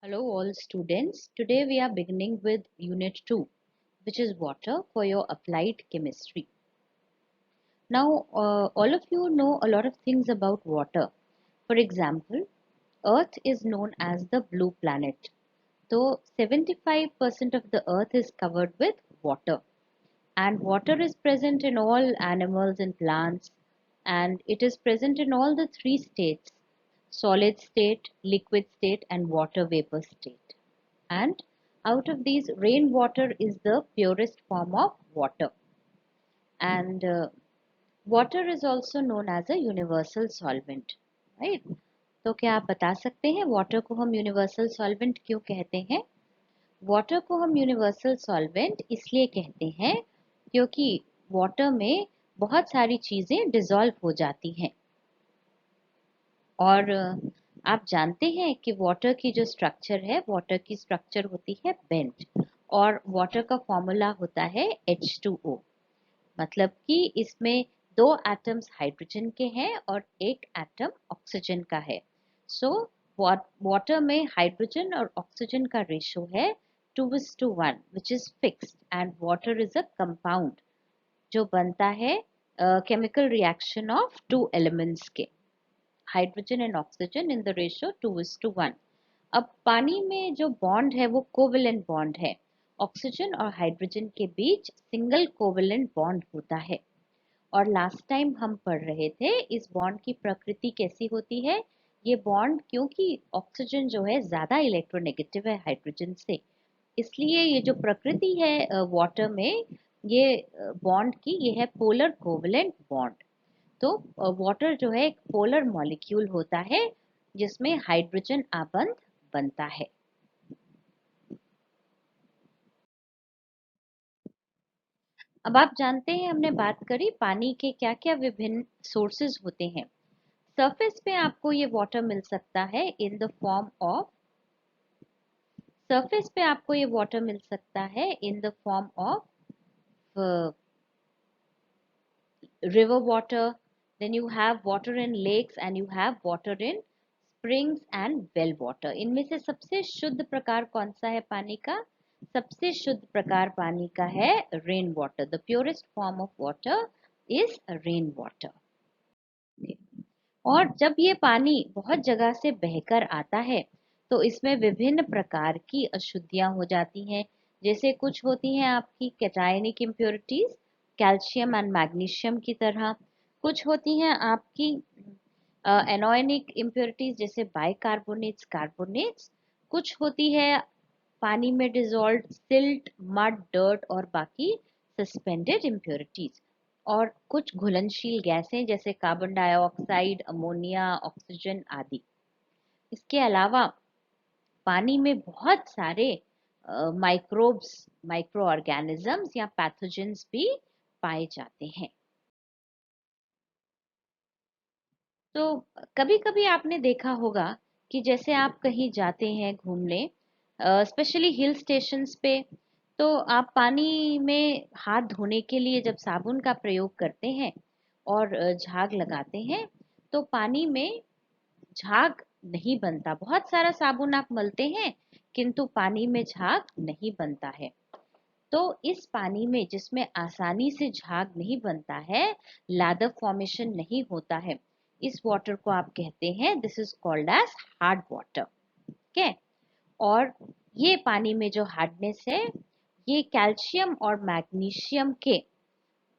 Hello all students. Today we are beginning with Unit 2, which is water for your applied chemistry. Now all of you know a lot of things about water. For example, Earth is known as the blue planet. So 75% of the Earth is covered with water, and water is present in all animals and plants, and it is present in all the three states: solid state, liquid state, and water vapor state. And out of these, rainwater is the purest form of water. And water is also known as a universal solvent, right? तो क्या आप बता सकते हैं water को हम universal solvent क्यों कहते हैं? वाटर को हम यूनिवर्सल सॉल्वेंट इसलिए कहते हैं क्योंकि वाटर में बहुत सारी चीजें डिसॉल्व हो जाती हैं। और आप जानते हैं कि वाटर की जो स्ट्रक्चर है, वाटर की स्ट्रक्चर होती है बेंट, और वाटर का फॉर्मूला होता है H2O। मतलब कि इसमें दो एटम्स हाइड्रोजन के हैं और एक एटम ऑक्सीजन का है। सो वाटर में हाइड्रोजन और ऑक्सीजन का रेशो है 2:1, which is fixed, and water is a compound जो बनता है chemical reaction of two elements के, hydrogen and oxygen in the ratio 2:1। अब पानी में जो बॉन्ड है वो कोवेलेंट बॉन्ड है। ऑक्सीजन और हाइड्रोजन के बीच सिंगल कोवेलेंट बॉन्ड होता है। और लास्ट टाइम हम पढ़ रहे थे इस बॉन्ड की प्रकृति कैसी होती है। ये बॉन्ड, क्योंकि ऑक्सीजन जो है ज्यादा इलेक्ट्रोनेगेटिव है हाइड्रोजन से, इसलिए ये जो प्रकृति है वाटर में, ये बॉन्ड की, ये है पोलर कोवेलेंट बॉन्ड। तो वाटर जो है एक पोलर मॉलिक्यूल होता है जिसमें हाइड्रोजन आबंध बनता है। अब आप जानते हैं, हमने बात करी पानी के क्या क्या विभिन्न सोर्सेज होते हैं। सरफेस पे आपको ये वाटर मिल सकता है in the form of, surface पे आपको ये वाटर मिल सकता है in the form of river water, then you have water in lakes and you have water in springs and well water। इनमें से सबसे शुद्ध प्रकार कौन सा है पानी का? सबसे शुद्ध प्रकार पानी का है rain water. The purest form of water is rain water. और जब ये पानी बहुत जगह से बहकर आता है तो इसमें विभिन्न प्रकार की अशुद्धियां हो जाती हैं। जैसे कुछ होती हैं आपकी cationic impurities, calcium and magnesium की तरह। कुछ होती हैं आपकी एनोनिक इम्प्योरिटीज, जैसे बाइकार्बोनेट्स, कार्बोनेट्स। कुछ होती है पानी में डिजोल्व सिल्ट, मड, डर्ट और बाकी सस्पेंडेड इम्प्योरिटीज। और कुछ घुलनशील गैसें जैसे कार्बन डाइऑक्साइड, अमोनिया, ऑक्सीजन आदि। इसके अलावा पानी में बहुत सारे माइक्रोब्स, माइक्रो ऑर्गेनिजम्स या पैथोजेंस भी पाए जाते हैं। तो कभी कभी आपने देखा होगा कि जैसे आप कहीं जाते हैं घूमने, स्पेशली हिल स्टेशंस पे, तो आप पानी में हाथ धोने के लिए जब साबुन का प्रयोग करते हैं और झाग लगाते हैं, तो पानी में झाग नहीं बनता। बहुत सारा साबुन आप मलते हैं किंतु पानी में झाग नहीं बनता है। तो इस पानी में जिसमें आसानी से झाग नहीं बनता है, लादर फॉर्मेशन नहीं होता है, इस वाटर को आप कहते हैं, this is called as hard water. ठीक है? और ये पानी में जो हार्डनेस है, ये कैल्शियम और मैग्नीशियम के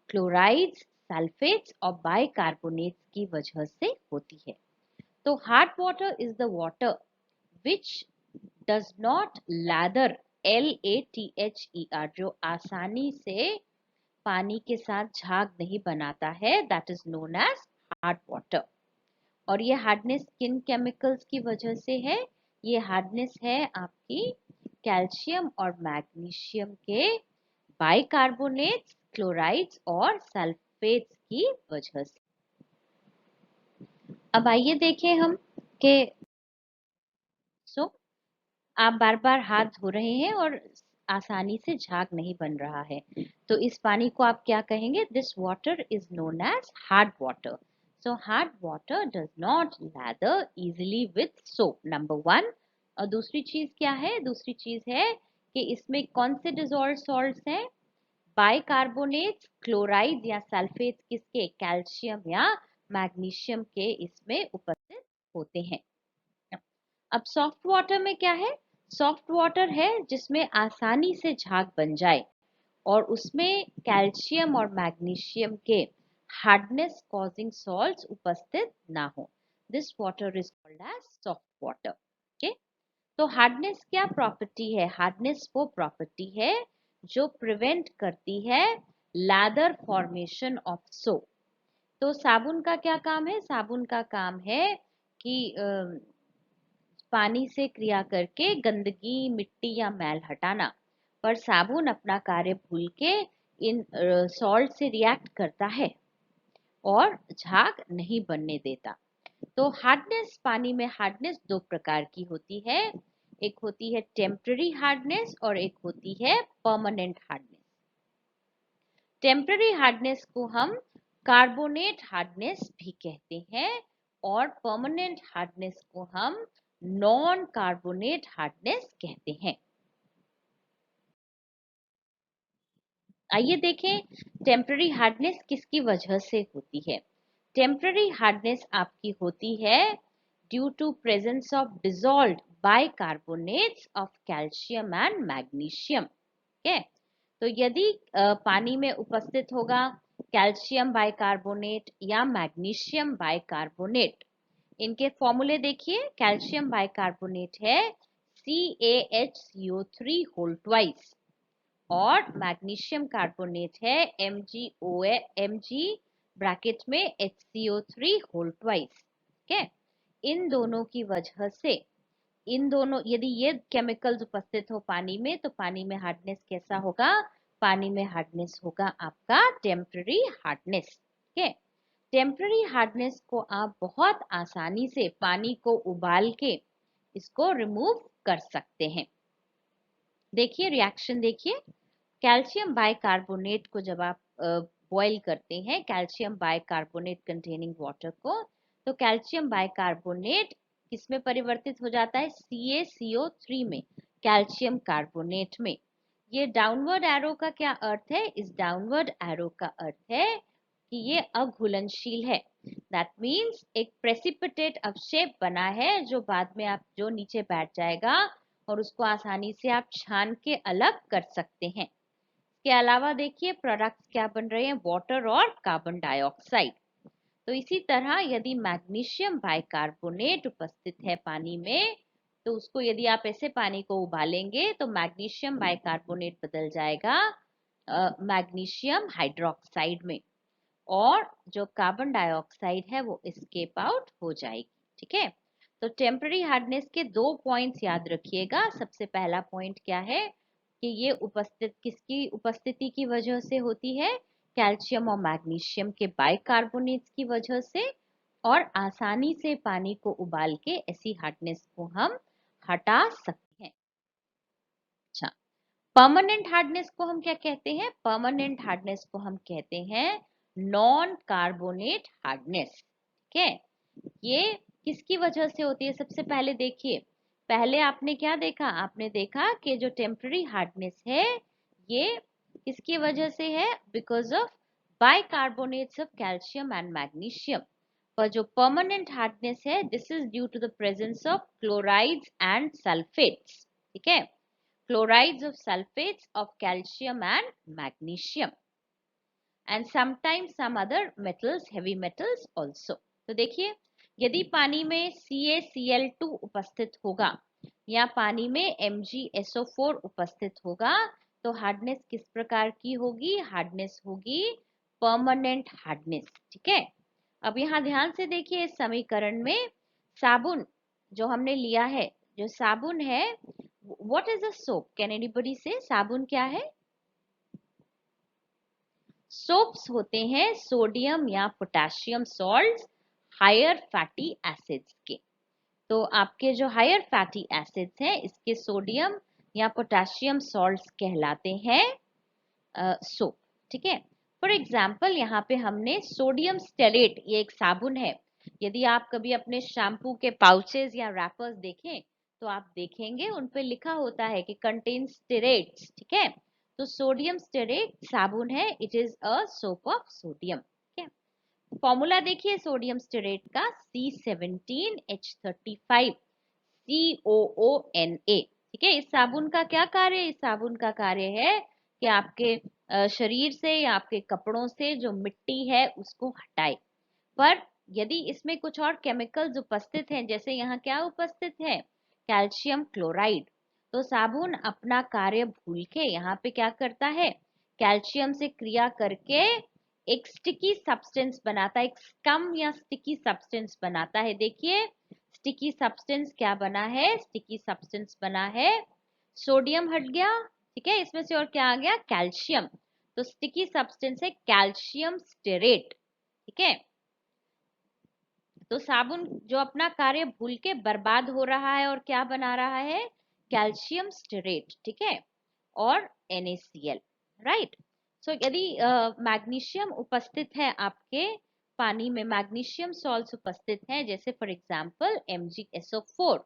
क्लोराइड्स, सल्फेट्स और बाइकार्बोनेट्स की वजह से होती है। तो hard water is the water which does not lather, LATHER, जो आसानी से पानी के साथ झाग नहीं बनाता है, that is known as hard water. और ये हार्डनेस किन केमिकल्स की वजह से है? ये हार्डनेस है आपकी कैल्शियम और मैग्नीशियम के बाइकार्बोनेट्स, क्लोराइड्स और सल्फेट्स की वजह से। अब आइए देखें हम कि सो आप बार बार हाथ धो रहे हैं और आसानी से झाग नहीं बन रहा है, तो इस पानी को आप क्या कहेंगे? This water is known as hard water. So hard water does not lather easily with soap, number one. और दूसरी चीज क्या है? दूसरी चीज है कि इसमें कौन से डिजोल्व सॉल्ट्स हैं? बाइकार्बोनेट्स, क्लोराइड या सल्फेट, किसके? कैल्शियम या मैग्नीशियम के इसमें उपस्थित होते हैं। अब सॉफ्ट वाटर में क्या है? सॉफ्ट वाटर है जिसमें आसानी से झाग बन जाए और उसमें कैल्शियम और मैग्नीशियम के हार्डनेस कॉजिंग सॉल्ट्स उपस्थित ना हो। This water is called as soft water. Okay, तो हार्डनेस क्या प्रॉपर्टी है? हार्डनेस वो प्रॉपर्टी है जो प्रिवेंट करती है लैदर फॉर्मेशन ऑफ सोप। तो साबुन का क्या काम है? साबुन का काम है कि पानी से क्रिया करके गंदगी, मिट्टी या मैल हटाना। पर साबुन अपना कार्य भूल के इन सॉल्ट से रिएक्ट करता है और झाग नहीं बनने देता। तो हार्डनेस, पानी में हार्डनेस दो प्रकार की होती है। एक होती है टेम्पररी हार्डनेस और एक होती है परमानेंट हार्डनेस। टेम्पररी हार्डनेस को हम कार्बोनेट हार्डनेस भी कहते हैं और परमानेंट हार्डनेस को हम नॉन कार्बोनेट हार्डनेस कहते हैं। आइए देखें टेम्पररी हार्डनेस किसकी वजह से होती है। टेम्पररी हार्डनेस आपकी होती है due to presence of dissolved bicarbonates of calcium and magnesium. ठीक है, तो यदि पानी में उपस्थित होगा कैल्शियम बाइकार्बोनेट या मैग्नीशियम बाइकार्बोनेट, इनके फॉर्मूले देखिए। कैल्शियम बाइकार्बोनेट है CaHCO3 होल ट्वाइस और मैग्नीशियम कार्बोनेट है Mg ब्रैकेट में HCO3 होल ट्वाइस। ठीक है, इन दोनों की वजह से, इन दोनों, यदि ये केमिकल्स उपस्थित हो पानी में तो पानी में हार्डनेस कैसा होगा? पानी में हार्डनेस होगा आपका टेम्पररी हार्डनेस। ठीक है, टेम्पररी हार्डनेस को आप बहुत आसानी से पानी को उबाल के इसको रिमूव कर सकते हैं। देखिए रिएक्शन देखिए, कैल्शियम बाइकार्बोनेट को जब आप बॉईल करते हैं, कैल्शियम बाइकार्बोनेट कंटेनिंग वाटर को, तो कैल्शियम बाइकार्बोनेट किसमें परिवर्तित हो जाता है? CaCO3 में, कैल्शियम कार्बोनेट में। ये डाउनवर्ड एरो का क्या अर्थ है? इस डाउनवर्ड एरो का अर्थ है कि ये अघुलनशील है। दैट मीन्स एक प्रेसिपिटेट अवक्षेप बना है जो बाद में आप, जो नीचे बैठ जाएगा और उसको आसानी से आप छान के अलग कर सकते हैं। के अलावा देखिए प्रोडक्ट्स क्या बन रहे हैं? वाटर और कार्बन डाइऑक्साइड। तो इसी तरह यदि मैग्नीशियम बाइकार्बोनेट उपस्थित है पानी में, तो उसको यदि आप ऐसे पानी को उबालेंगे तो मैग्नीशियम बाइकार्बोनेट बदल जाएगा मैग्नीशियम हाइड्रोक्साइड में और जो कार्बन डाइऑक्साइड है वो एस्केप आउट हो जाएगी। ठीक है, तो टेम्पररी हार्डनेस के दो पॉइंट्स याद रखिएगा। सबसे पहला पॉइंट क्या है कि ये उपस्थित, किसकी उपस्थिति की वजह से होती है? कैल्शियम और मैग्नीशियम के बाइकार्बोनेट्स की वजह से, और आसानी से पानी को उबाल के ऐसी हार्डनेस को हम हटा सकते हैं। अच्छा, परमानेंट हार्डनेस को हम क्या कहते हैं? परमानेंट हार्डनेस को हम कहते हैं नॉन कार्बोनेट हार्डनेस। ठीक है, ये किसकी वजह से होती है? सबसे पहले देखिए, पहले आपने क्या देखा? आपने देखा कि जो टेम्पररी हार्डनेस है ये किसकी वजह से है? Because of bicarbonates of calcium and magnesium. पर जो परमानेंट हार्डनेस है, this is due to the presence of chlorides and sulphates. ठीक है, chlorides of sulfates of calcium and magnesium and sometimes some other metals, heavy metals also। तो देखिए यदि पानी में CaCl2 उपस्थित होगा या पानी में MgSO4 उपस्थित होगा तो हार्डनेस किस प्रकार की होगी? हार्डनेस होगी परमानेंट हार्डनेस। ठीक है, अब यहाँ ध्यान से देखिए इस समीकरण में साबुन जो हमने लिया है, जो साबुन है, what is a soap? Can anybody say साबुन क्या है? सोप्स होते हैं सोडियम या potassium salts higher fatty acids के। तो आपके जो हायर फैटी एसिड्स हैं इसके सोडियम या पोटेशियम सॉल्ट्स कहलाते हैं सोप। ठीक है, फॉर एग्जाम्पल यहाँ पे हमने सोडियम स्टेरेट, ये एक साबुन है। यदि आप कभी अपने शैम्पू के पाउचेस या रैपर्स देखें तो आप देखेंगे उन पे लिखा होता है कि कंटेन स्टेरेट्स, ठीक है। तो सोडियम स्टेरेट साबुन है, it is a soap of sodium, ठीक है। फॉर्मूला देखिए सोडियम स्टेरेट का, C17H35 COONA, ठीक है। इस साबुन का क्या कार्य है? इस साबुन का कार्य है कि आपके शरीर से या आपके कपड़ों से जो मिट्टी है उसको हटाए। पर यदि इसमें कुछ और केमिकल्स उपस्थित हैं, जैसे यहाँ क्या उपस्थित है, कैल्शियम क्लोराइड, तो साबुन अपना कार्य भूल के यहाँ पे क्या करता है, कैल्शियम से क्रिया करके एक स्टिकी सब्सटेंस बनाता है, एक स्कम या स्टिकी सब्सटेंस बनाता है। देखिए स्टिकी सब्सटेंस क्या बना है, स्टिकी सब्सटेंस बना है, सोडियम हट गया, ठीक है, इसमें से और क्या आ गया, कैल्शियम। तो स्टिकी सब्सटेंस है कैल्शियम स्टेरेट, ठीक है। तो साबुन जो अपना कार्य भूल के बर्बाद हो रहा है और क्या बना रहा है, कैल्शियम स्टेरेट, ठीक है, और NaCl, राइट। सो यदि मैग्नीशियम उपस्थित है आपके पानी में, मैग्नीशियम सॉल्ट्स उपस्थित हैं, जैसे फॉर एग्जांपल MgSO4,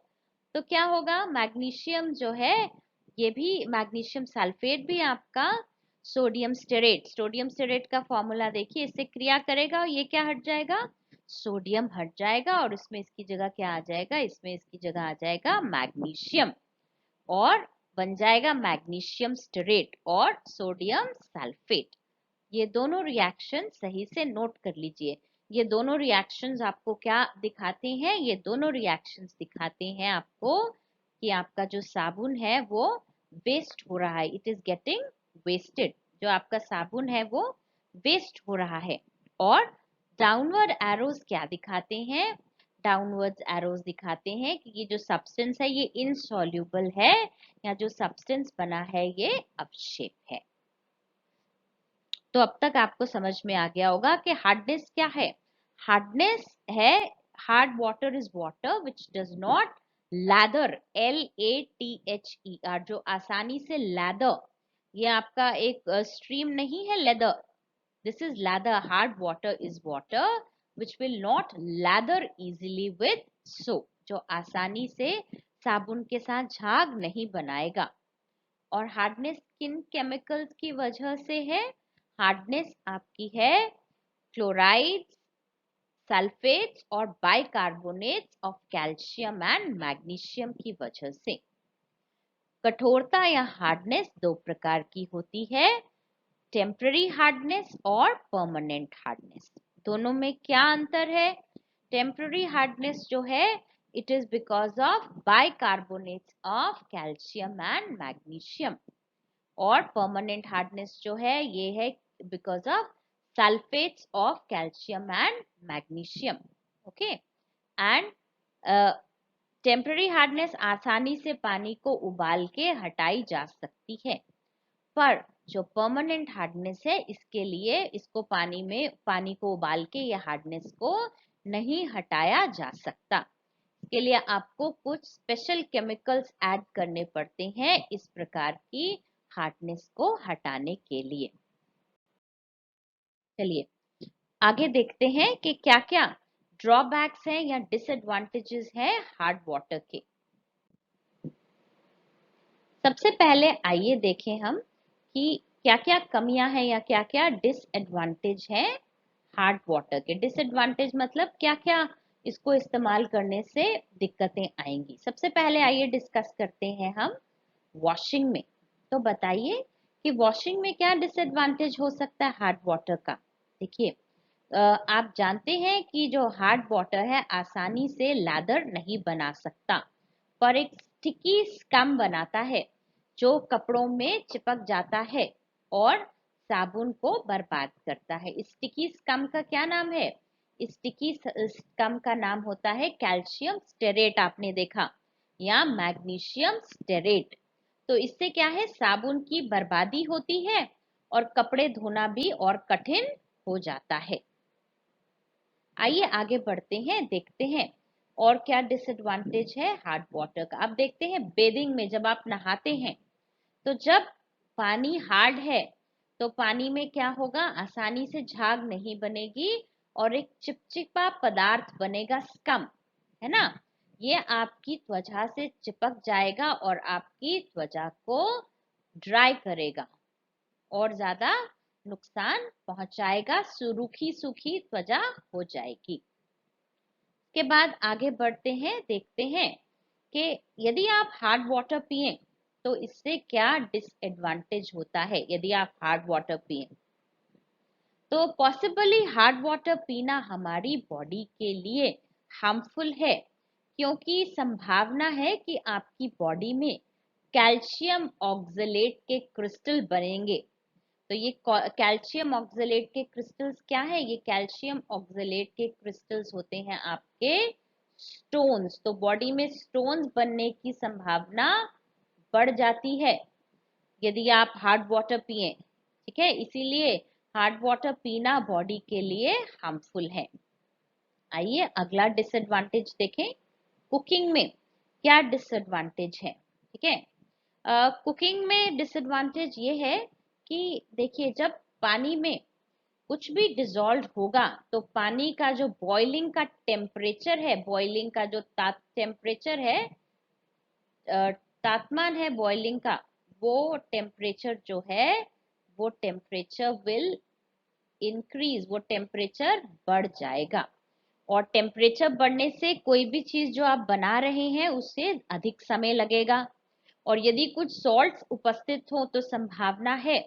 तो क्या होगा, मैग्नीशियम जो है ये भी मैग्नीशियम सल्फेट भी आपका सोडियम स्टेरेट, सोडियम स्टेरेट का फॉर्मूला देखिए, इससे क्रिया करेगा और ये क्या हट जाएगा, सोडियम हट जाएगा, और इसमें इसकी जगह क्या आ जाएगा, इसमें इसकी जगह आ जाएगा मैग्नीशियम, और बन जाएगा मैग्नीशियम स्टेरेट और सोडियम सल्फेट। ये दोनों रिएक्शन सही से नोट कर लीजिए। ये दोनों रिएक्शंस आपको क्या दिखाते हैं, ये दोनों रिएक्शंस दिखाते हैं आपको कि आपका जो साबुन है वो वेस्ट हो रहा है, इट इज गेटिंग वेस्टेड, जो आपका साबुन है वो वेस्ट हो रहा है। और डाउनवर्ड एरोज क्या दिखाते हैं, डाउनवर्ड एरोज दिखाते हैं कि ये जो सब्सटेंस है ये इनसॉल्युबल है, या जो सब्सटेंस बना है ये अपशेप है। तो अब तक आपको समझ में आ गया होगा कि हार्डनेस क्या है। हार्डनेस है, hard water is water which does not leather, LATHER, जो आसानी से लैदर, ये आपका एक स्ट्रीम नहीं है leather, this is leather, hard water is water which will not leather easily with soap, जो आसानी से साबुन के साथ झाग नहीं बनाएगा। और हार्डनेस किन केमिकल्स की वजह से है, हार्डनेस आपकी है क्लोराइड्स, सल्फेट्स और bicarbonates of calcium and magnesium की वजह से। कठोरता या हार्डनेस दो प्रकार की होती है, टेम्पररी हार्डनेस और परमानेंट हार्डनेस। दोनों में क्या अंतर है, टेम्पररी हार्डनेस जो है it is because of bicarbonates of calcium and magnesium, और परमानेंट हार्डनेस जो है ये है because of sulphates of calcium and magnesium, okay. And temporary hardness आसानी से पानी को उबाल के हटाई जा सकती है, पर जो परमानेंट हार्डनेस है इसके लिए इसको पानी को उबाल के ये हार्डनेस को नहीं हटाया जा सकता, इसके लिए आपको कुछ स्पेशल केमिकल्स ऐड करने पड़ते हैं इस प्रकार की हार्डनेस को हटाने के लिए। चलिए आगे देखते हैं कि क्या क्या ड्रॉबैक्स हैं या डिसएडवांटेजेस हैं हार्ड वाटर के। सबसे पहले आइए देखें हम कि क्या क्या कमियां हैं या क्या क्या डिसएडवांटेज हैं हार्ड वाटर के। डिसएडवांटेज मतलब क्या क्या इसको इस्तेमाल करने से दिक्कतें आएंगी। सबसे पहले आइए डिस्कस करते हैं हम वॉशिंग में। तो बताइए कि वॉशिंग में क्या डिसएडवांटेज हो सकता है हार्ड वाटर का। देखिए आप जानते हैं कि जो हार्ड वाटर है आसानी से लैदर नहीं बना सकता, पर एक स्टिकी स्कम बनाता है जो कपड़ों में चिपक जाता है और साबुन को बर्बाद करता है। स्टिकी स्कम का क्या नाम है, स्टिकी स्कम का नाम होता है कैल्शियम स्टेरेट, आपने देखा, या मैग्नीशियम स्टेरेट। तो इससे क्या है, साबुन की बर्बादी होती है और कपड़े धोना भी और कठिन हो जाता है। आइए आगे बढ़ते हैं, देखते हैं और क्या डिसएडवांटेज है हार्ड वाटर का। अब देखते हैं बेदिंग में, जब आप नहाते हैं तो जब पानी हार्ड है तो पानी में क्या होगा, आसानी से झाग नहीं बनेगी और एक चिपचिपा पदार्थ बनेगा, स्कम, है ना। ये आपकी त्वचा से चिपक जाएगा और आपकी त्वचा को ड्राई करेगा और ज्यादा नुकसान पहुंचाएगा, सूखी सूखी त्वचा हो जाएगी। के बाद आगे बढ़ते हैं, देखते हैं कि यदि आप हार्ड वाटर पिए तो इससे क्या डिसएडवांटेज होता है। यदि आप हार्ड वाटर पिए तो पॉसिबली हार्ड वाटर पीना हमारी बॉडी के लिए हार्मफुल है, क्योंकि संभावना है कि आपकी बॉडी में कैल्शियम ऑक्सलेट के क्रिस्टल बनेंगे। तो ये कैल्शियम ऑक्सलेट के क्रिस्टल्स क्या है? ये कैल्शियम ऑक्सलेट के क्रिस्टल्स होते हैं आपके स्टोन्स। तो बॉडी में स्टोन्स बनने की संभावना बढ़ जाती है यदि आप हार्ड वाटर पिए। ठीक है, इसीलिए हार्ड वाटर पीना बॉडी के लिए हार्मफुल है। आइए अगला डिसएडवांटेज देखें। कुकिंग में क्या डिसएडवांटेज है? ठीक है, कुकिंग में डिसएडवांटेज ये है कि देखिए, जब पानी में कुछ भी डिजोल्व होगा तो पानी का जो बॉइलिंग का टेम्परेचर है, बॉइलिंग का जो टेम्परेचर है, तापमान है बॉइलिंग का, वो टेम्परेचर जो है वो टेम्परेचर विल इंक्रीज, वो टेम्परेचर बढ़ जाएगा। और टेम्परेचर बढ़ने से कोई भी चीज जो आप बना रहे हैं उससे अधिक समय लगेगा। और यदि कुछ सॉल्ट्स उपस्थित हो तो संभावना है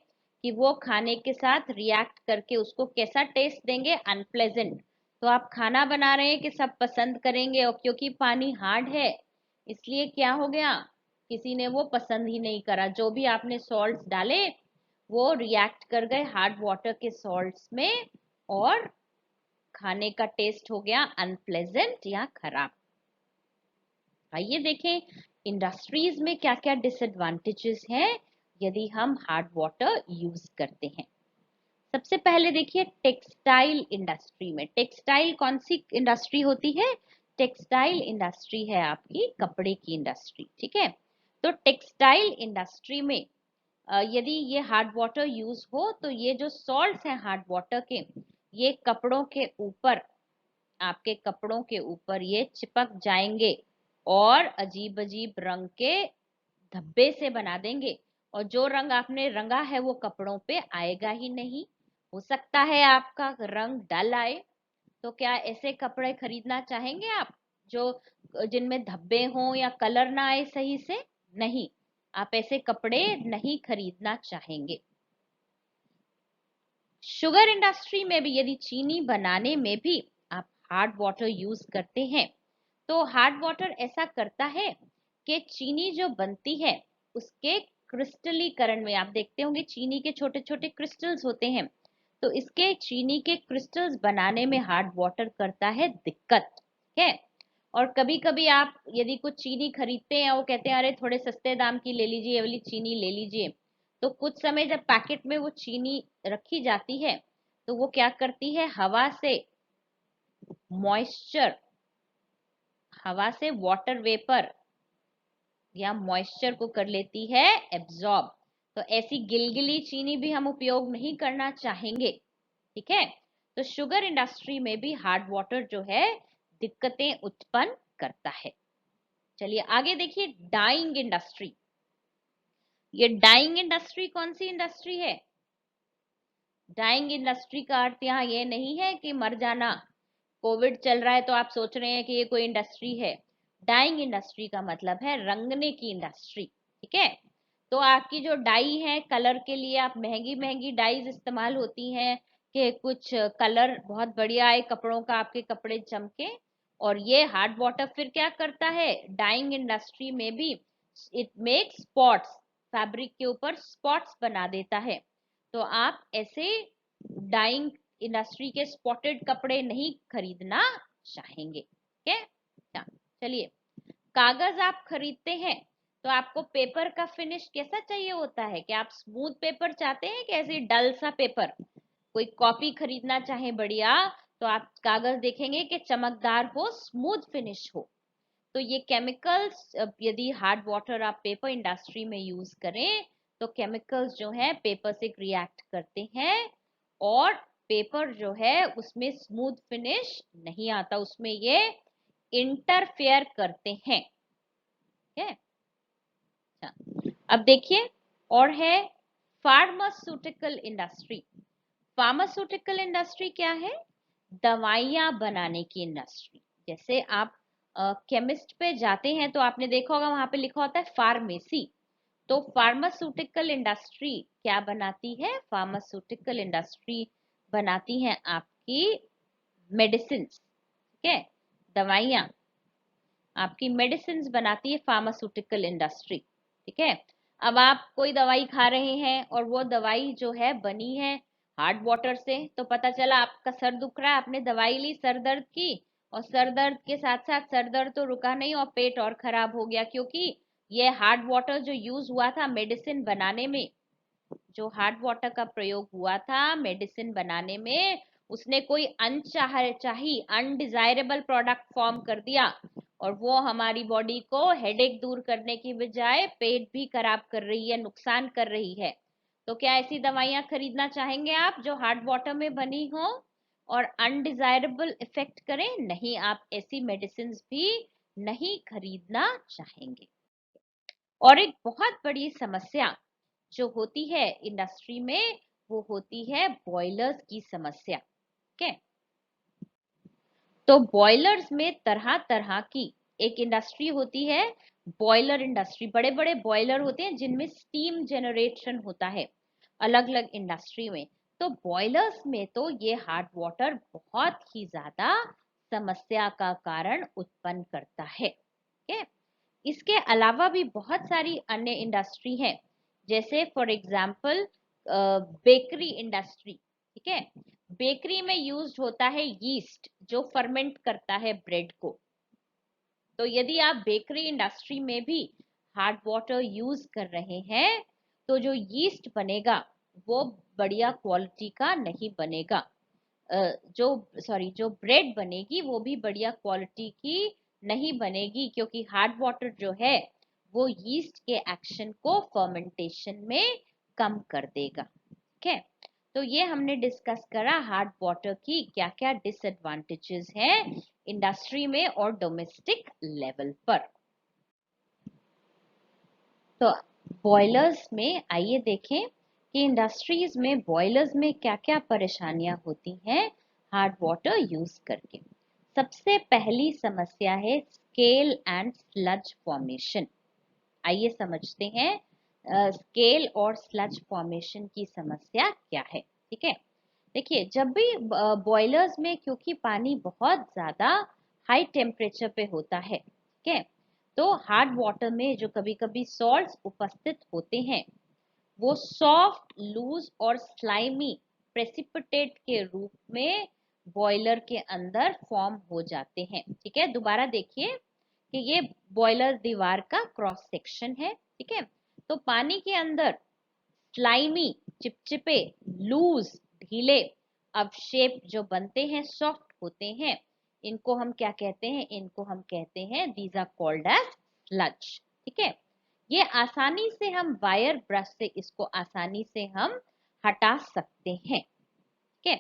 कि वो खाने के साथ रिएक्ट करके उसको कैसा टेस्ट देंगे? अनप्लेजेंट। तो आप खाना बना रहे हैं कि सब पसंद करेंगे, और क्योंकि पानी हार्ड है इसलिए क्या हो गया, किसी ने वो पसंद ही नहीं करा। जो भी आपने सॉल्ट्स डाले वो रिएक्ट कर गए हार्ड वाटर के सॉल्ट्स में, और खाने का टेस्ट हो गया अनप्लेजेंट या खराब। आइए देखें इंडस्ट्रीज में क्या क्या डिसएडवांटेजेस हैं यदि हम हार्ड वाटर यूज करते हैं। सबसे पहले देखिए टेक्सटाइल इंडस्ट्री में। टेक्सटाइल कौन सी इंडस्ट्री होती है? टेक्सटाइल इंडस्ट्री है आपकी कपड़े की इंडस्ट्री। ठीक है, तो टेक्सटाइल इंडस्ट्री में यदि ये हार्ड वाटर यूज हो तो ये जो सॉल्ट्स हैं हार्ड वाटर के, ये कपड़ों के ऊपर, आपके कपड़ों के ऊपर ये चिपक जाएंगे और अजीब अजीब रंग के धब्बे से बना देंगे। और जो रंग आपने रंगा है वो कपड़ों पे आएगा ही नहीं। हो सकता है आपका रंग डल आए, तो क्या ऐसे कपड़े खरीदना चाहेंगे आप जो जिनमें धब्बे हों या कलर ना आए सही से? नहीं, आप ऐसे कपड़े नहीं खरीदना चाहेंगे। शुगर इंडस्ट्री में भी यदि चीनी बनाने में भी आप हार्ड वाटर यूज करते हैं तो हार्ड वाटर ऐसा करता है कि चीनी जो बनती है उसके क्रिस्टलीकरण में, आप देखते होंगे चीनी के छोटे छोटे क्रिस्टल्स होते हैं, तो इसके चीनी के क्रिस्टल्स बनाने में हार्ड वाटर करता है दिक्कत। ठीक है, और कभी कभी आप यदि कुछ चीनी खरीदते हैं वो कहते हैं अरे थोड़े सस्ते दाम की ले लीजिए, ये वाली चीनी ले लीजिए। तो कुछ समय जब पैकेट में वो चीनी रखी जाती है तो वो क्या करती है, मॉइस्चर हवा से वाटर वेपर या मॉइस्चर को कर लेती है एब्जॉर्ब। तो ऐसी गिलगिली चीनी भी हम उपयोग नहीं करना चाहेंगे। ठीक है, तो शुगर इंडस्ट्री में भी हार्ड वाटर जो है दिक्कतें उत्पन्न करता है। चलिए आगे देखिए डाइंग इंडस्ट्री। ये डाइंग इंडस्ट्री कौन सी इंडस्ट्री है? डाइंग इंडस्ट्री का अर्थ यहाँ ये नहीं है कि मर जाना। कोविड चल रहा है तो आप सोच रहे हैं कि ये कोई इंडस्ट्री है। डाइंग इंडस्ट्री का मतलब है रंगने की इंडस्ट्री। ठीक है, तो आपकी जो डाई है कलर के लिए, आप महंगी महंगी डाइज इस्तेमाल होती हैं कि कुछ कलर बहुत बढ़िया आए कपड़ों का, आपके कपड़े चमके। और ये हार्ड वाटर फिर क्या करता है डाइंग इंडस्ट्री में भी, इट मेक स्पॉट्स, फैब्रिक के ऊपर स्पॉट्स बना देता है। तो आप ऐसे डाइंग इंडस्ट्री के स्पॉटेड कपड़े नहीं खरीदना चाहेंगे। ठीक है, चलिए कागज आप खरीदते हैं तो आपको पेपर का फिनिश कैसा चाहिए होता है? कि आप स्मूथ पेपर चाहते हैं कि ऐसे डल सा पेपर? कोई कॉपी खरीदना चाहे बढ़िया तो आप कागज देखेंगे कि चमकदार हो, स्मूथ फिनिश हो। तो ये केमिकल्स, यदि हार्ड वाटर आप पेपर इंडस्ट्री में यूज करें तो केमिकल्स जो है पेपर से रिएक्ट करते हैं और पेपर जो है उसमें स्मूथ फिनिश नहीं आता, उसमें ये इंटरफेयर करते हैं। ठीक है, अब देखिए, और है फार्मास्यूटिकल इंडस्ट्री। फार्मास्यूटिकल इंडस्ट्री क्या है? दवाइयां बनाने की इंडस्ट्री। जैसे आप केमिस्ट पे जाते हैं तो आपने देखा होगा वहां पे लिखा होता है फार्मेसी। तो फार्मास्यूटिकल इंडस्ट्री क्या बनाती है? फार्मास्यूटिकल इंडस्ट्री बनाती है आपकी मेडिसिन। ठीक है, दवाइयां, आपकी मेडिसिन बनाती है फार्मास्यूटिकल इंडस्ट्री। ठीक है, अब आप कोई दवाई खा रहे हैं और वो दवाई जो है बनी है हार्ड वाटर से, तो पता चला आपका सर दुख रहा है, आपने दवाई ली सर दर्द की, और सर दर्द के साथ साथ सर दर्द तो रुका नहीं और पेट और खराब हो गया, क्योंकि ये हार्ड वाटर जो यूज हुआ था मेडिसिन बनाने में, जो हार्ड वाटर का प्रयोग हुआ था मेडिसिन बनाने में, उसने कोई अनचाही अनडिजायरेबल प्रोडक्ट फॉर्म कर दिया, और वो हमारी बॉडी को हेडेक दूर करने की बजाय पेट भी खराब कर रही है, नुकसान कर रही है। तो क्या ऐसी दवाइयां खरीदना चाहेंगे आप जो हार्ड वाटर में बनी हो और अनडिजायरेबल इफेक्ट करें? नहीं, आप ऐसी मेडिसिन भी नहीं खरीदना चाहेंगे। और एक बहुत बड़ी समस्या जो होती है इंडस्ट्री में, वो होती है बॉयलर्स की समस्या। ठीक है, तो बॉयलर्स में तरह तरह की एक इंडस्ट्री होती है, बॉयलर इंडस्ट्री। बड़े बड़े बॉयलर होते हैं जिनमें स्टीम जनरेशन होता है अलग अलग इंडस्ट्री में। तो बॉयलर्स में तो ये हार्ड वाटर बहुत ही ज्यादा समस्या का कारण उत्पन्न करता है। ठीक है, इसके अलावा भी बहुत सारी अन्य इंडस्ट्री हैं, जैसे फॉर एग्जाम्पल बेकरी इंडस्ट्री। ठीक है, बेकरी में यूज होता है यीस्ट जो फर्मेंट करता है ब्रेड को। तो यदि आप बेकरी इंडस्ट्री में भी हार्ड वाटर यूज कर रहे हैं तो जो यीस्ट बनेगा वो बढ़िया क्वालिटी का नहीं बनेगा। जो जो ब्रेड बनेगी वो भी बढ़िया क्वालिटी की नहीं बनेगी, क्योंकि हार्ड वाटर जो है वो यीस्ट के एक्शन को फर्मेंटेशन में कम कर देगा। ठीक है, तो ये हमने डिस्कस करा हार्ड वाटर की क्या क्या डिसएडवांटेजेस हैं इंडस्ट्री में और डोमेस्टिक लेवल पर। तो बॉयलर्स में आइए देखें कि इंडस्ट्रीज में बॉयलर्स में क्या क्या परेशानियां होती हैं हार्ड वाटर यूज करके। सबसे पहली समस्या है स्केल एंड स्लज फॉर्मेशन। आइए समझते हैं स्केल और स्लज फॉर्मेशन की समस्या क्या है। ठीक है, देखिए, जब भी बॉयलर्स में क्योंकि पानी बहुत ज्यादा हाई टेम्परेचर पे होता है, ठीक है, तो हार्ड वाटर में जो कभी कभी सॉल्ट्स उपस्थित होते हैं वो सॉफ्ट, लूज और स्लाइमी प्रेसिपिटेट के रूप में बॉयलर के अंदर फॉर्म हो जाते हैं। ठीक है, दोबारा देखिए कि ये बॉयलर दीवार का क्रॉस सेक्शन है। ठीक है, तो पानी के अंदर स्लाइमी, चिपचिपे, लूज, ढीले अवशेप जो बनते हैं, सॉफ्ट होते हैं, इनको हम क्या कहते हैं? इनको हम कहते हैं these are called as sludge. ठीक है, ये आसानी से हम वायर ब्रश से इसको आसानी से हम हटा सकते हैं। ठीक है,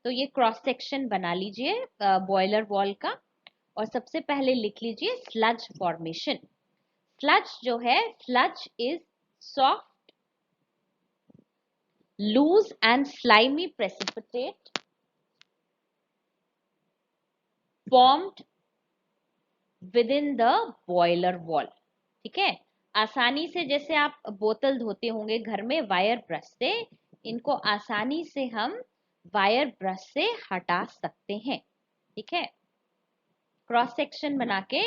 तो ये क्रॉस सेक्शन बना लीजिए बॉयलर वॉल का, और सबसे पहले लिख लीजिए स्लज फॉर्मेशन। स्लज जो है, sludge is soft, loose and slimy precipitate formed within the boiler wall। ठीक है, आसानी से, जैसे आप बोतल धोते होंगे घर में वायर ब्रश से, इनको आसानी से हम वायर ब्रश से हटा सकते हैं। ठीक है, क्रॉस सेक्शन बना के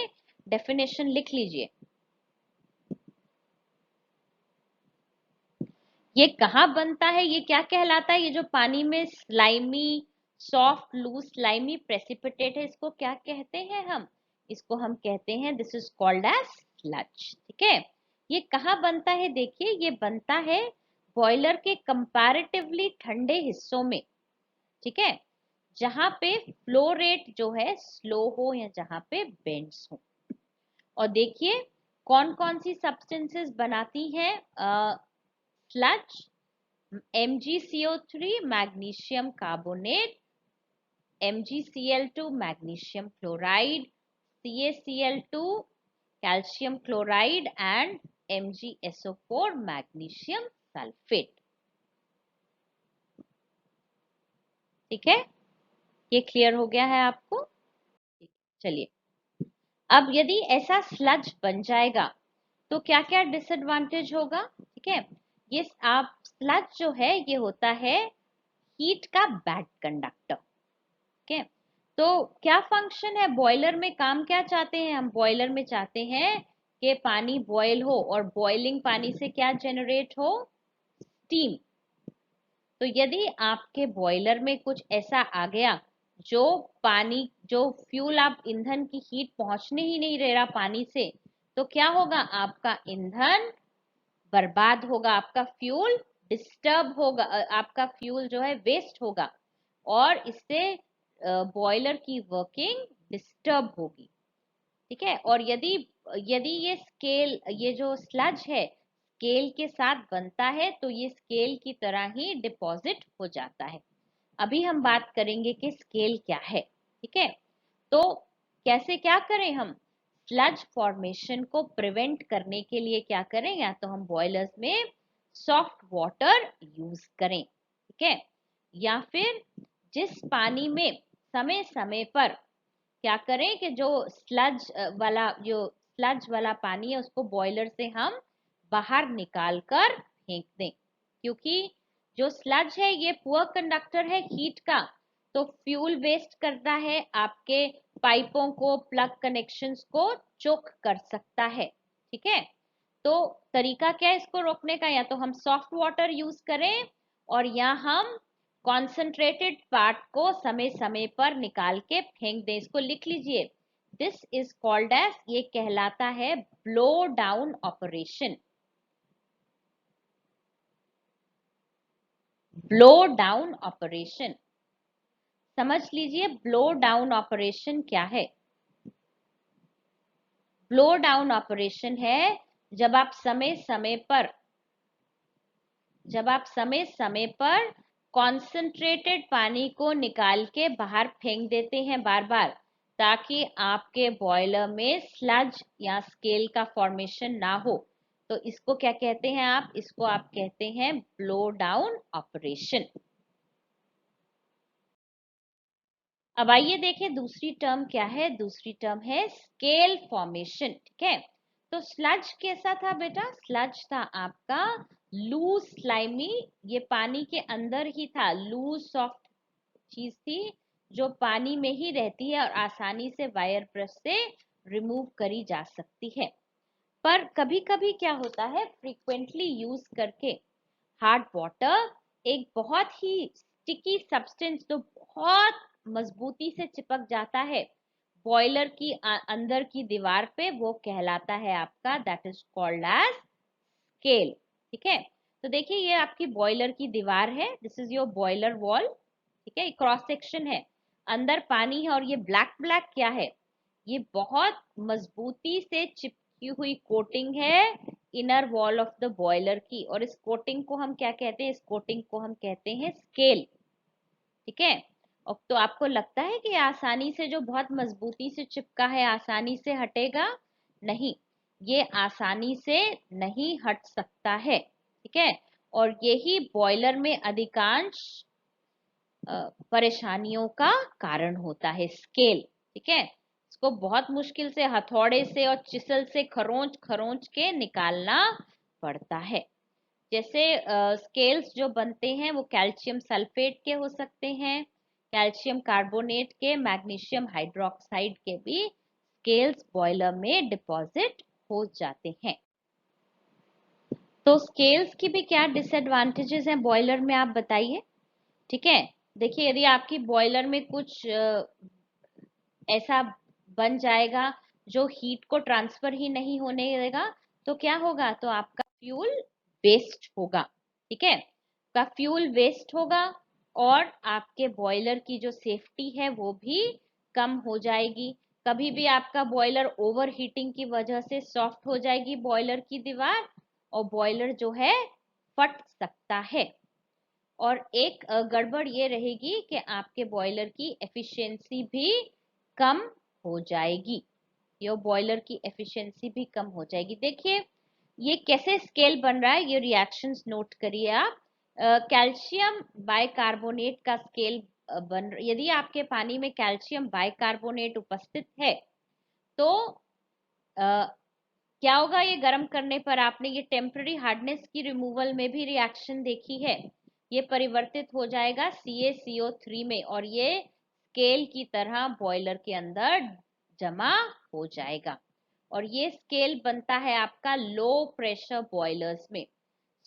डेफिनेशन लिख लीजिए। ये कहाँ बनता है, ये क्या कहलाता है? ये जो पानी में slimy, soft, loose, slimy precipitate है, इसको क्या कहते हैं हम? इसको हम कहते हैं, this is called as sludge. ठीक है, ये कहाँ बनता है? देखिए, ये बनता है बॉयलर के कंपैरेटिवली ठंडे हिस्सों में। ठीक है, जहां पे फ्लो रेट जो है स्लो हो या जहां पे बेंड्स हो। और देखिए कौन कौन सी सब्सटेंसेस बनाती हैं sludge? MgCO3 magnesium carbonate, MgCl2 magnesium chloride, CaCl2, calcium chloride and MgSO4, magnesium sulfate। ठीक है, ये क्लियर हो गया है आपको? चलिए, अब यदि ऐसा स्लज बन जाएगा तो क्या क्या डिसएडवांटेज होगा? ठीक है, ये आप स्लज जो है ये होता है हीट का बैड कंडक्टर। ठीक है, तो क्या फंक्शन है बॉयलर में, काम क्या चाहते हैं हम? बॉयलर में चाहते हैं कि पानी बॉयल हो और बॉइलिंग पानी से क्या जनरेट हो? स्टीम। तो यदि आपके बॉयलर में कुछ ऐसा आ गया जो पानी, जो फ्यूल, आप ईंधन की हीट पहुंचने ही नहीं दे रहा पानी से, तो क्या होगा? आपका ईंधन बर्बाद होगा, आपका फ्यूल डिस्टर्ब होगा, आपका फ्यूल जो है वेस्ट होगा और इससे बॉयलर की वर्किंग डिस्टर्ब होगी। ठीक है, और यदि यदि ये स्केल, ये जो स्लज है स्केल के साथ बनता है तो ये स्केल की तरह ही डिपॉजिट हो जाता है। अभी हम बात करेंगे कि स्केल क्या है। ठीक है, तो कैसे क्या करें हम? स्लज फॉर्मेशन को प्रिवेंट करने के लिए क्या करें? या तो हम बॉयलर्स में सॉफ्ट वाटर यूज करें, ठीक है, या फिर जिस पानी में समय समय पर क्या करें कि जो स्लज वाला पानी है उसको बॉयलर से हम बाहर निकाल कर फेंक दें, क्योंकि जो स्लज है ये पुअर कंडक्टर है हीट का, तो फ्यूल वेस्ट करता है, आपके पाइपों को, प्लग कनेक्शंस को चोक कर सकता है। ठीक है, तो तरीका क्या है इसको रोकने का? या तो हम सॉफ्ट वाटर यूज करें और या हम कॉन्सेंट्रेटेड पार्ट को समय समय पर निकाल के फेंक दें। इसको लिख लीजिए, दिस इज कॉल्ड एज, ये कहलाता है blow down operation. Blow down operation, समझ लीजिए ब्लो डाउन ऑपरेशन क्या है। ब्लो डाउन ऑपरेशन है जब आप समय समय पर कॉन्सेंट्रेटेड पानी को निकाल के बाहर फेंक देते हैं बार बार, ताकि आपके बॉयलर में स्लज या स्केल का फॉर्मेशन ना हो। तो इसको क्या कहते हैं आप? इसको आप कहते हैं ब्लो डाउन ऑपरेशन। अब आइए देखें दूसरी टर्म क्या है। दूसरी टर्म है स्केल फॉर्मेशन। ठीक है, तो स्लज कैसा था बेटा? स्लज था आपका लूज स्लाइमी, ये पानी के अंदर ही था, लूज सॉफ्ट चीज थी जो पानी में ही रहती है और आसानी से वायर ब्रश से रिमूव करी जा सकती है। पर कभी कभी क्या होता है, फ्रीक्वेंटली यूज करके हार्ड वाटर एक बहुत ही स्टिकी सब्सटेंस जो बहुत मजबूती से चिपक जाता है बॉयलर की अंदर की दीवार पे, वो कहलाता है आपका, that is called as scale. ठीक है, तो देखिए ये आपकी बॉयलर की दीवार है, this is your boiler wall. ठीक है, क्रॉस सेक्शन है, अंदर पानी है और ये ब्लैक ब्लैक क्या है? ये बहुत मजबूती से चिपकी हुई कोटिंग है inner wall of the boiler की, और इस कोटिंग को हम क्या कहते हैं? इस कोटिंग को हम कहते हैं स्केल। ठीक है, और तो आपको लगता है कि आसानी से, जो बहुत मजबूती से चिपका है, आसानी से हटेगा? नहीं, ये आसानी से नहीं हट सकता है। ठीक है, और यही बॉयलर में अधिकांश परेशानियों का कारण होता है, स्केल। ठीक है, इसको बहुत मुश्किल से हथौड़े से और चिसल से खरोंच खरोंच के निकालना पड़ता है। जैसे स्केल्स जो बनते हैं वो कैल्शियम सल्फेट के हो सकते हैं, कैल्शियम कार्बोनेट के, मैग्नीशियम हाइड्रोक्साइड के भी स्केल्स बॉयलर में डिपॉजिट हो जाते हैं। तो स्केल्स की भी क्या डिसएडवांटेजेस हैं बॉयलर में, आप बताइए। ठीक है, देखिए यदि आपकी बॉयलर में कुछ ऐसा बन जाएगा जो हीट को ट्रांसफर ही नहीं होने देगा, तो क्या होगा? तो आपका फ्यूल वेस्ट होगा। ठीक है, आपका फ्यूल वेस्ट होगा और आपके बॉयलर की जो सेफ्टी है वो भी कम हो जाएगी। कभी भी आपका बॉयलर ओवर हीटिंग की वजह से सॉफ्ट हो जाएगी बॉयलर की दीवार, और बॉयलर जो है फट सकता है। और एक गड़बड़ ये रहेगी कि आपके बॉयलर की एफिशिएंसी भी कम हो जाएगी। योर बॉयलर की एफिशिएंसी भी कम हो जाएगी। देखिए ये कैसे स्केल बन रहा है, ये रिएक्शंस नोट करिए आप। कैल्शियम बाइकार्बोनेट का स्केल यदि आपके पानी में कैल्शियम बाइकार्बोनेट उपस्थित है तो क्या होगा, ये गर्म करने पर आपने ये टेम्पररी हार्डनेस की रिमूवल में भी रिएक्शन देखी है, ये परिवर्तित हो जाएगा CaCO3 में और ये स्केल की तरह बॉयलर के अंदर जमा हो जाएगा और ये स्केल बनता है आपका लो प्रेशर बॉयलर्स में।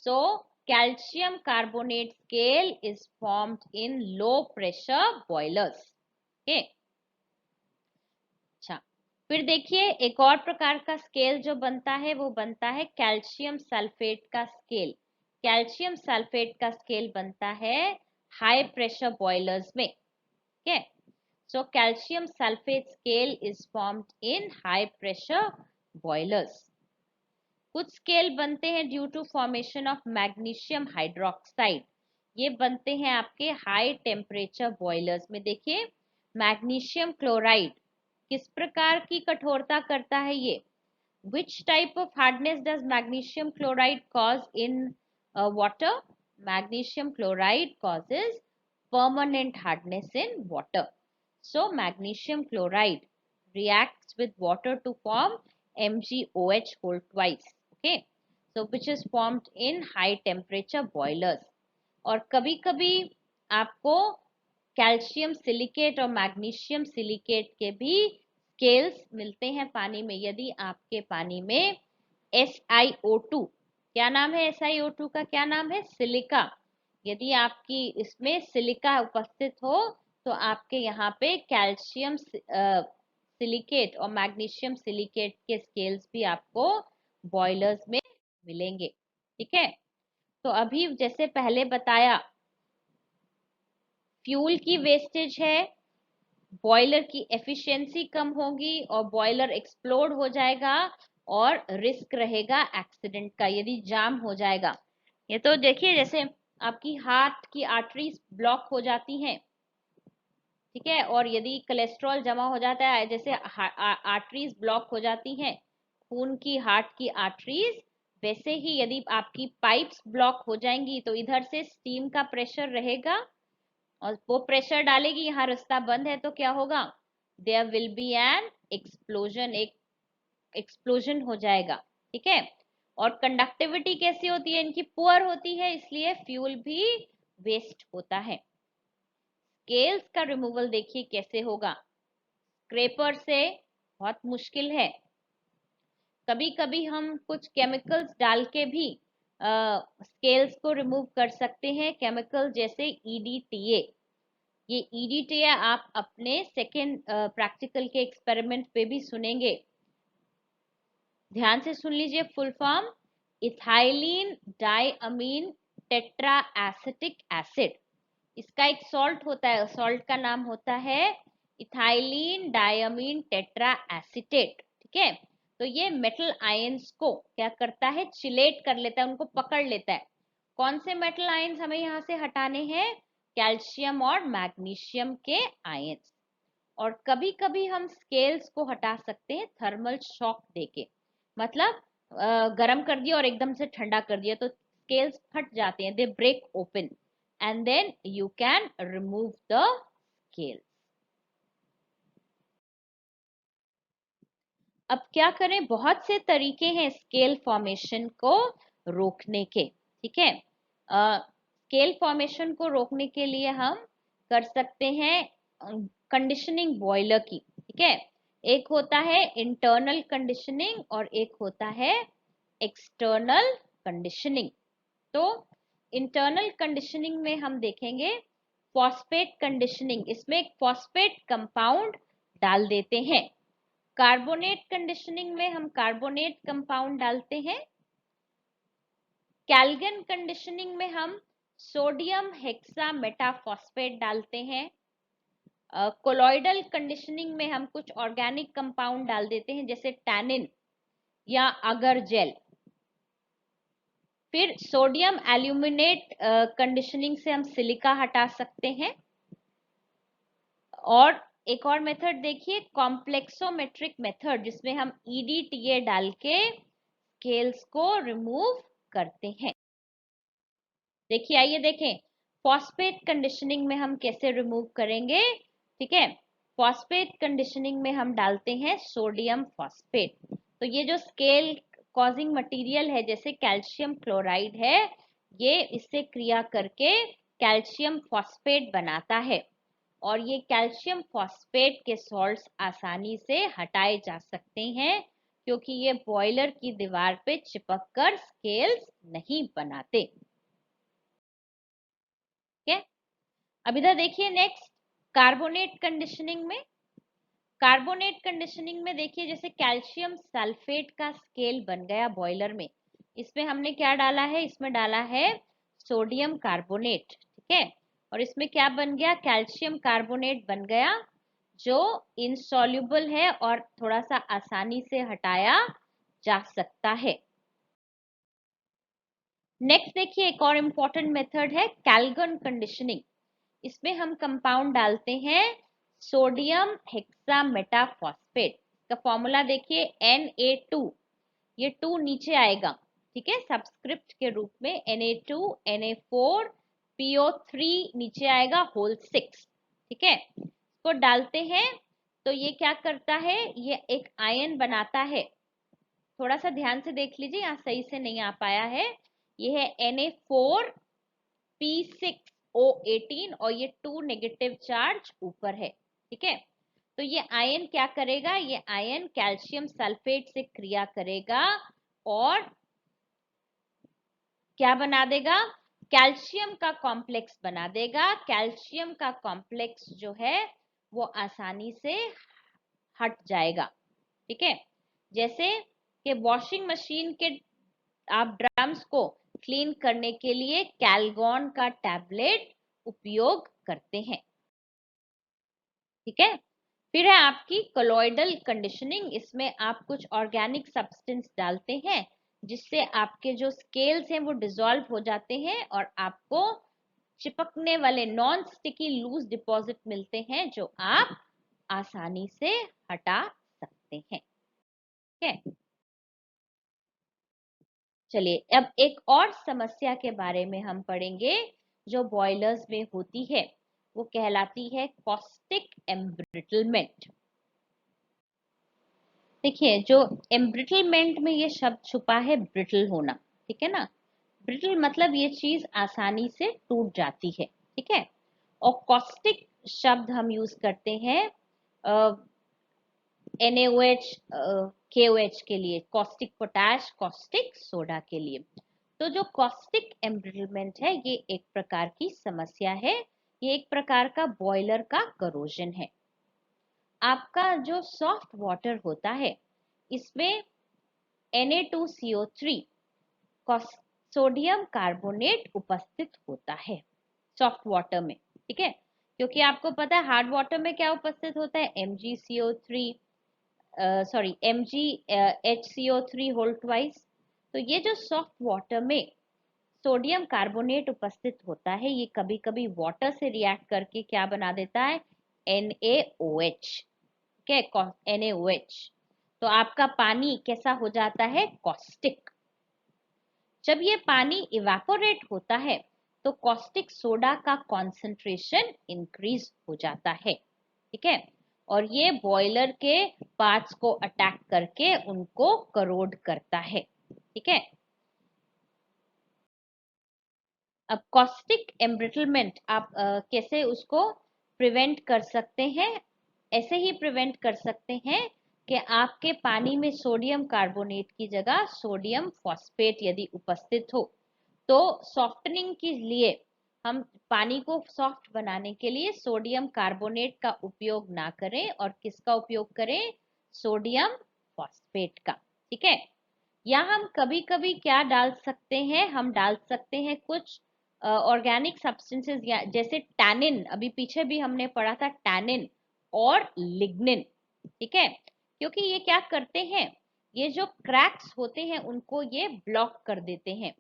So calcium carbonate scale is formed in low pressure boilers. Okay, अच्छा, फिर देखिए एक और प्रकार का स्केल जो बनता है वो बनता है कैल्शियम सल्फेट का स्केल। कैल्शियम सल्फेट का स्केल बनता है हाई प्रेशर बॉयलर्स में। ठीक है, so calcium sulphate scale is formed in high pressure boilers. कुछ स्केल बनते हैं due to formation of magnesium hydroxide, ये बनते हैं आपके हाई टेम्परेचर बॉयलर्स में। देखिए मैग्नीशियम क्लोराइड किस प्रकार की कठोरता करता है ये, which type of hardness does magnesium chloride cause in water, magnesium chloride causes permanent hardness in water. So magnesium chloride reacts with water to form MgOH whole twice. Okay, so which is formed in high temperature boilers. और कभी कभी आपको calcium silicate और magnesium silicate के भी scales मिलते हैं पानी में। यदि आपके पानी में SiO2, क्या नाम है SiO2 का, क्या नाम है, सिलिका, यदि आपकी इसमें सिलिका उपस्थित हो तो आपके यहाँ पे कैल्शियम सिलिकेट और मैग्नीशियम सिलिकेट के स्केल्स भी आपको बॉयलर्स में मिलेंगे। ठीक है, तो अभी जैसे पहले बताया फ्यूल की वेस्टेज है, बॉयलर की एफिशिएंसी कम होगी और बॉयलर एक्सप्लोड हो जाएगा और रिस्क रहेगा एक्सीडेंट का यदि जाम हो जाएगा। ये तो देखिए जैसे आपकी हार्ट की आर्टरीज ब्लॉक हो जाती हैं, ठीक है, और यदि कोलेस्ट्रॉल जमा हो जाता है, जैसे आर्टरीज ब्लॉक हो जाती हैं खून की, हार्ट की आर्टरीज, वैसे ही यदि आपकी पाइप्स ब्लॉक हो जाएंगी तो इधर से स्टीम का प्रेशर रहेगा और वो प्रेशर डालेगी, यहाँ रास्ता बंद है तो क्या होगा, there will be an explosion, एक एक्सप्लोजन हो जाएगा। ठीक है, और कंडक्टिविटी कैसी होती है इनकी, पुअर होती है, इसलिए फ्यूल भी वेस्ट होता है। स्केल्स का रिमूवल देखिए कैसे होगा, स्क्रेपर से बहुत मुश्किल है, कभी कभी हम कुछ केमिकल्स डाल के भी स्केल्स को रिमूव कर सकते हैं, केमिकल जैसे EDTA। ये EDTA आप अपने सेकेंड प्रैक्टिकल के एक्सपेरिमेंट पे भी सुनेंगे, ध्यान से सुन लीजिए full form, ethylene diamine tetra acetic acid. इसका एक सॉल्ट होता है, सॉल्ट का नाम होता है इथाइलिन डाइअमीन टेट्रा एसिटेट। ठीक है, तो ये मेटल आयंस को क्या करता है, चिलेट कर लेता है, उनको पकड़ लेता है। कौन से मेटल आयंस हमें यहाँ से हटाने हैं, कैल्शियम और मैग्नीशियम के आयंस। और कभी कभी हम स्केल्स को हटा सकते हैं थर्मल शॉक देके, मतलब गरम कर दिया और एकदम से ठंडा कर दिया तो स्केल्स फट जाते हैं, they break open and then you can remove the scale. अब क्या करें, बहुत से तरीके हैं स्केल फॉर्मेशन को रोकने के। ठीक है, स्केल फॉर्मेशन को रोकने के लिए हम कर सकते हैं कंडीशनिंग बॉयलर की। ठीक है, एक होता है इंटरनल कंडीशनिंग और एक होता है एक्सटर्नल कंडीशनिंग। तो इंटरनल कंडीशनिंग में हम देखेंगे फॉस्फेट कंडीशनिंग, इसमें एक फॉस्फेट कंपाउंड डाल देते हैं। कार्बोनेट कंडीशनिंग में हम कार्बोनेट कंपाउंड डालते हैं। कैल्गन कंडीशनिंग में हम सोडियम हेक्सा मेटाफॉस्फेट डालते हैं। कोलॉइडल कंडीशनिंग में हम कुछ ऑर्गेनिक कंपाउंड डाल देते हैं जैसे टैनिन या अगर जेल। फिर सोडियम एल्यूमिनेट कंडीशनिंग से हम सिलिका हटा सकते हैं और एक और मेथड देखिए, कॉम्प्लेक्सोमेट्रिक मेथड, जिसमें हम EDTA डाल के स्केल्स को रिमूव करते हैं। देखिए, आइए देखें फॉस्फेट कंडीशनिंग में हम कैसे रिमूव करेंगे। ठीक है, फॉस्फेट कंडीशनिंग में हम डालते हैं सोडियम फॉस्फेट। तो ये जो स्केल कॉजिंग मटेरियल है, जैसे कैल्शियम क्लोराइड है, ये इससे क्रिया करके कैल्शियम फॉस्फेट बनाता है, और ये कैल्शियम फॉस्फेट के सॉल्ट्स आसानी से हटाए जा सकते हैं, क्योंकि ये बॉयलर की दीवार पे चिपक कर स्केल्स नहीं बनाते। ठीक है, अब इधर देखिए नेक्स्ट, कार्बोनेट कंडीशनिंग में। कार्बोनेट कंडीशनिंग में देखिए, जैसे कैल्शियम सल्फेट का स्केल बन गया बॉयलर में, इसमें हमने क्या डाला है, इसमें डाला है सोडियम कार्बोनेट। ठीक है, और इसमें क्या बन गया, कैल्शियम कार्बोनेट बन गया, जो इनसॉल्युबल है और थोड़ा सा आसानी से हटाया जा सकता है। नेक्स्ट देखिए, एक और इंपॉर्टेंट मेथड है कैल्गन कंडीशनिंग। इसमें हम कंपाउंड डालते हैं सोडियम हेक्सामेटाफॉस्फेट। का फॉर्मूला देखिए Na2, ये 2 नीचे आएगा, ठीक है, सबस्क्रिप्ट के रूप में Na2 Na4 PO3 नीचे आएगा होल 6। ठीक है, इसको डालते हैं तो ये क्या करता है, ये एक आयन बनाता है। थोड़ा सा ध्यान से देख लीजिए, यहाँ सही से नहीं आ पाया है। ये है Na4 P6O18 और ये 2 नेगेटिव चार्ज ऊपर है। ठीक है, तो ये आयन क्या करेगा, ये आयन कैल्शियम सल्फेट से क्रिया करेगा और क्या बना देगा, कैल्शियम का कॉम्प्लेक्स बना देगा। कैल्शियम का कॉम्प्लेक्स जो है वो आसानी से हट जाएगा। ठीक है, जैसे कि वॉशिंग मशीन के आप ड्रम्स को क्लीन करने के लिए कैलगॉन का टैबलेट उपयोग करते हैं। ठीक है, फिर है आपकी कोलॉइडल कंडीशनिंग। इसमें आप कुछ ऑर्गेनिक सब्सटेंस डालते हैं, जिससे आपके जो स्केल्स हैं वो डिसॉल्व हो जाते हैं और आपको चिपकने वाले नॉन स्टिकी लूज डिपॉजिट मिलते हैं, जो आप आसानी से हटा सकते हैं। ठीक है, चलिए अब एक और समस्या के बारे में हम पढ़ेंगे जो बॉयलर्स में होती है, वो कहलाती है कॉस्टिक एम्ब्रिटलमेंट। देखिए, जो एम्ब्रिटलमेंट में ये शब्द छुपा है, ब्रिटल होना। ठीक है ना, ब्रिटल मतलब ये चीज आसानी से टूट जाती है। ठीक है, और कॉस्टिक शब्द हम यूज करते हैं NaOH KOH के लिए, कॉस्टिक पोटैश, कॉस्टिक सोडा के लिए। तो जो कॉस्टिक एम्ब्रिटलमेंट है, ये एक प्रकार की समस्या है, ये एक प्रकार का बॉयलर का करोजन है। आपका जो सॉफ्ट वाटर होता है, इसमें Na2CO3 सोडियम कार्बोनेट उपस्थित होता है सॉफ्ट वाटर में। ठीक है, क्योंकि आपको पता है हार्ड वाटर में क्या उपस्थित होता है, MgCO3 sorry MgHCO3 whole twice. तो ये जो सॉफ्ट वाटर में सोडियम कार्बोनेट उपस्थित होता है, ये कभी कभी वाटर से रिएक्ट करके क्या बना देता है, NaOH। क्या NaOH, तो आपका पानी कैसा हो जाता है, कॉस्टिक। जब ये पानी इवेपोरेट होता है तो कॉस्टिक सोडा का कॉन्सेंट्रेशन इंक्रीज हो जाता है। ठीक है, और ये बॉयलर के पार्ट्स को अटैक करके उनको करोड करता है। ठीक है, अब कॉस्टिक एम्ब्रिटलमेंट आप कैसे उसको प्रिवेंट कर सकते हैं, ऐसे ही प्रिवेंट कर सकते हैं कि आपके पानी में सोडियम कार्बोनेट की जगह सोडियम फॉस्फेट यदि उपस्थित हो, तो सॉफ्टनिंग के लिए हम पानी को सॉफ्ट बनाने के लिए सोडियम कार्बोनेट का उपयोग ना करें और किसका उपयोग करें, सोडियम फॉस्फेट का। ठीक है, या हम कभी कभी क्या डाल सकते हैं, हम डाल सकते हैं कुछ ऑर्गेनिक सब्सटेंसेस, या जैसे टैनिन, अभी पीछे भी हमने पढ़ा था टैनिन और लिग्निन। ठीक है, क्योंकि ये क्या करते हैं, ये जो क्रैक्स होते हैं उनको ये ब्लॉक कर देते हैं।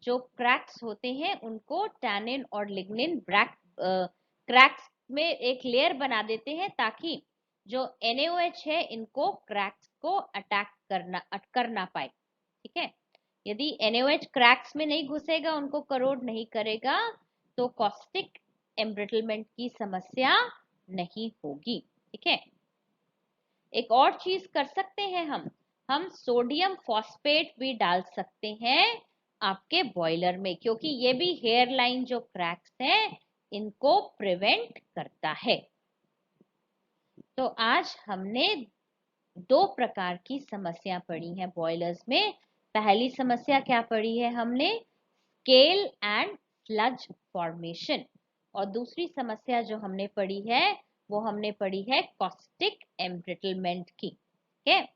जो क्रैक्स होते हैं उनको टैनिन और लिग्निन क्रैक्स में एक लेयर बना देते हैं ताकि जो NaOH है इनको क्रैक्स को अटैक कर ना पाए। ठीक है, यदि NaOH क्रैक्स में नहीं घुसेगा, उनको करोड नहीं करेगा, तो कॉस्टिक एम्ब्रिटलमेंट की समस्या नहीं होगी। ठीक है, एक और चीज कर सकते हैं, हम सोडियम फॉस्फेट भी डाल सकते हैं आपके बॉयलर में, क्योंकि ये भी हेयर लाइन जो क्रैक्स हैं इनको प्रिवेंट करता है। तो आज हमने दो प्रकार की समस्या पढ़ी है बॉयलर्स में। पहली समस्या क्या पढ़ी है हमने? Scale and sludge formation. और दूसरी समस्या जो हमने पढ़ी है वो हमने पढ़ी है कॉस्टिक एम्ब्रिटलमेंट की। ठीक है,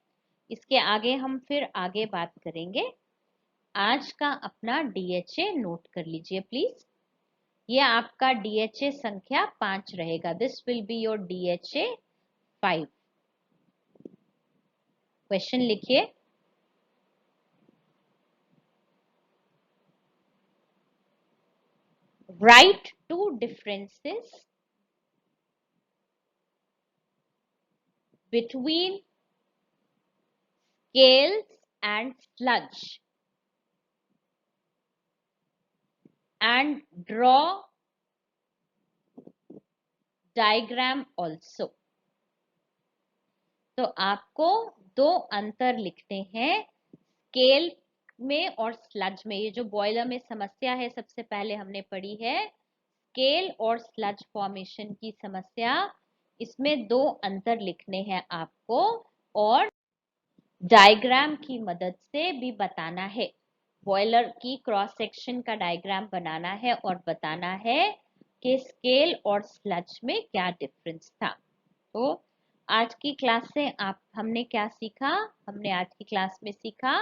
इसके आगे हम फिर आगे बात करेंगे। आज का अपना DHA नोट कर लीजिए प्लीज। ये आपका DHA संख्या 5 रहेगा। This will be your DHA 5। Question लिखिए। Write two differences between scales and sludge and draw diagram also। तो आपको दो अंतर लिखते हैं स्केल में और स्लज में। ये जो बॉयलर में समस्या है सबसे पहले हमने पढ़ी है स्केल और स्लज फॉर्मेशन की समस्या। इसमें दो अंतर लिखने हैं आपको और डायग्राम की मदद से भी बताना है। बॉयलर की क्रॉस सेक्शन का डायग्राम बनाना है और बताना है कि स्केल और स्लज में क्या डिफरेंस था। तो आज की क्लास से हमने क्या सीखा? हमने आज की क्लास में सीखा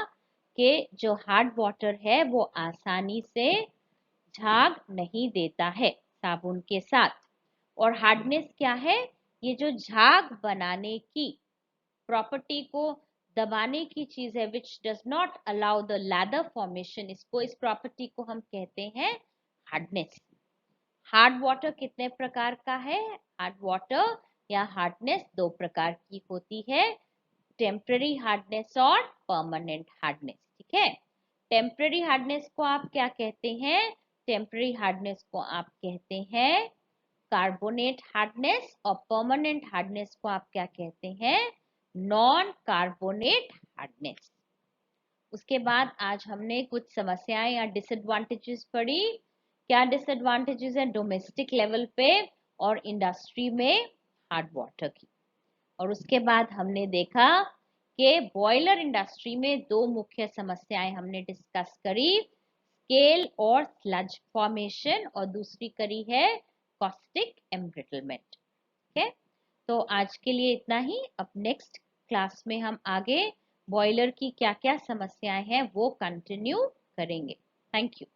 कि जो हार्ड वाटर है वो आसानी से झाग नहीं देता है साबुन के साथ। और हार्डनेस क्या है? ये जो झाग बनाने की प्रॉपर्टी को दबाने की चीज है, which does not allow the leather formation. इसको, इस प्रॉपर्टी को हम कहते हैं हार्डनेस। हार्ड वाटर कितने प्रकार का है? हार्ड वाटर या हार्डनेस दो प्रकार की होती है, टेम्पररी हार्डनेस और परमानेंट हार्डनेस। ठीक है, टेम्पररी हार्डनेस को आप क्या कहते हैं? टेम्पररी हार्डनेस को आप कहते हैं कार्बोनेट हार्डनेस, और परमानेंट हार्डनेस को आप क्या कहते हैं? Non carbonate hardness. उसके बाद आज हमने कुछ समस्याएं या डिसएडवांटेजेस पढ़ी। क्या डिसएडवांटेजेस है डोमेस्टिक लेवल पे और इंडस्ट्री में हार्ड वाटर की। और उसके बाद हमने देखा कि बॉयलर इंडस्ट्री में दो मुख्य समस्याएं हमने डिस्कस करी, स्केल और स्लज फॉर्मेशन, और दूसरी करी है कॉस्टिक एम्ब्रिटलमेंट। ठीक है, तो आज के लिए इतना ही। अब नेक्स्ट क्लास में हम आगे बॉयलर की क्या क्या समस्याएं हैं वो कंटिन्यू करेंगे। Thank you.